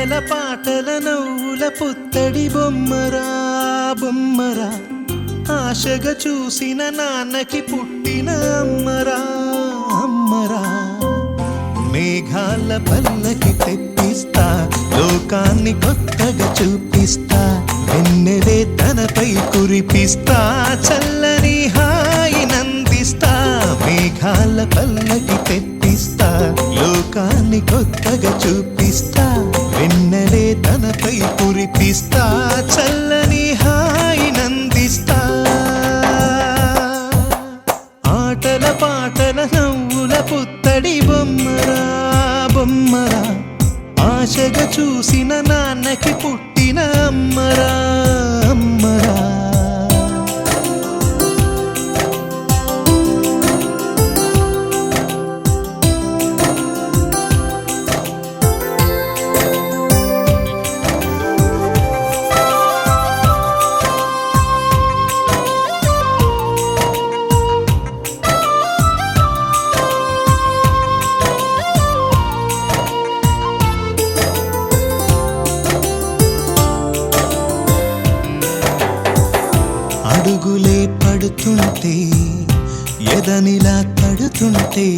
ఆటల పాటల నవ్వుల పుత్తడి బొమ్మరా బొమ్మరా ఆశగా చూసిన నాన్నకి పుట్టిన అమ్మరా అమ్మరా మేఘాల పల్లకి తెప్పిస్తా లోకాన్ని కొత్తగా చూపిస్తా వెన్నెలే తనపై కురిపిస్తా చల్లని హాయినందిస్తా మేఘాల పల్లకి తెప్పిస్తా లోకాన్ని కొత్తగా చూపిస్తా వెన్నెలే తనపై కురిపిస్తా చల్లని హాయినందిస్తా ఆటల పాటల నవ్వుల పుత్తడి బొమ్మరా బొమ్మరా ఆశగా చూసిన నాన్నకి పుట్టిన అమ్మరా అమ్మరా అడుగులే పడుతుంటే ఎదనిలా తడుతుంటే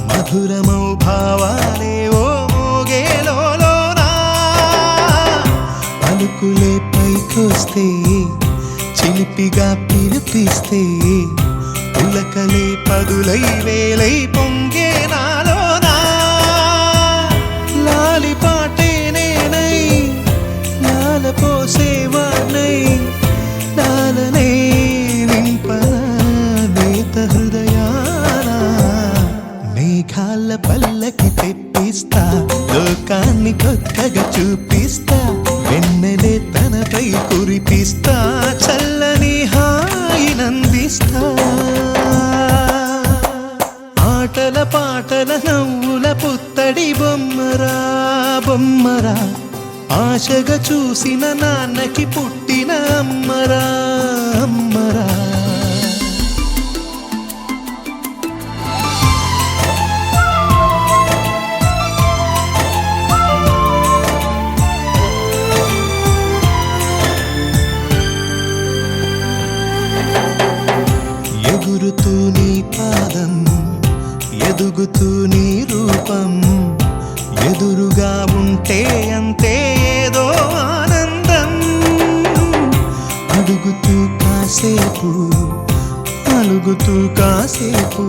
మధురమౌ భావాలే ఓ మోగేలోనా పలుకులే పైకొస్తే చిలిపిగా పిలిపిస్తే పులకలే పదులై వేలై పొంగే నాలోనా లాలి పాటే నేనై లాల పోసేవాణ్ణై లాలనే నింపనేత హృదయాన మేఘాల పల్లకి తెప్పిస్తా లోకాన్ని కొత్తగా చూపిస్తా వెన్నెలే తనపై కురిపిస్తా చల్లని హాయినందిస్తా ఆటల పాటల నవ్వుల పుత్తడి బొమ్మరా బొమ్మరా ఆశగా చూసిన నాన్నకి పుట్టిన అమ్మరా అమ్మరా ఎగురుతూ నీ పాదం ఎదుగుతూ నీ రూపం ఎదురుగా ఉంటే అంతే ఏదో ఆనందం అడుగుతూ కాసేపు అలుగుతూ కాసేపు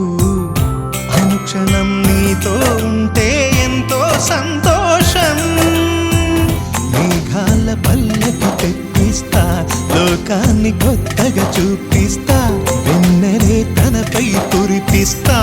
అనుక్షణం నీతో ఉంటే ఎంతో సంతోషం మేఘాల పల్లకి తెప్పిస్తా లోకాన్ని కొత్తగా చూపిస్తా వెన్నెలే తనపై కురిపిస్తా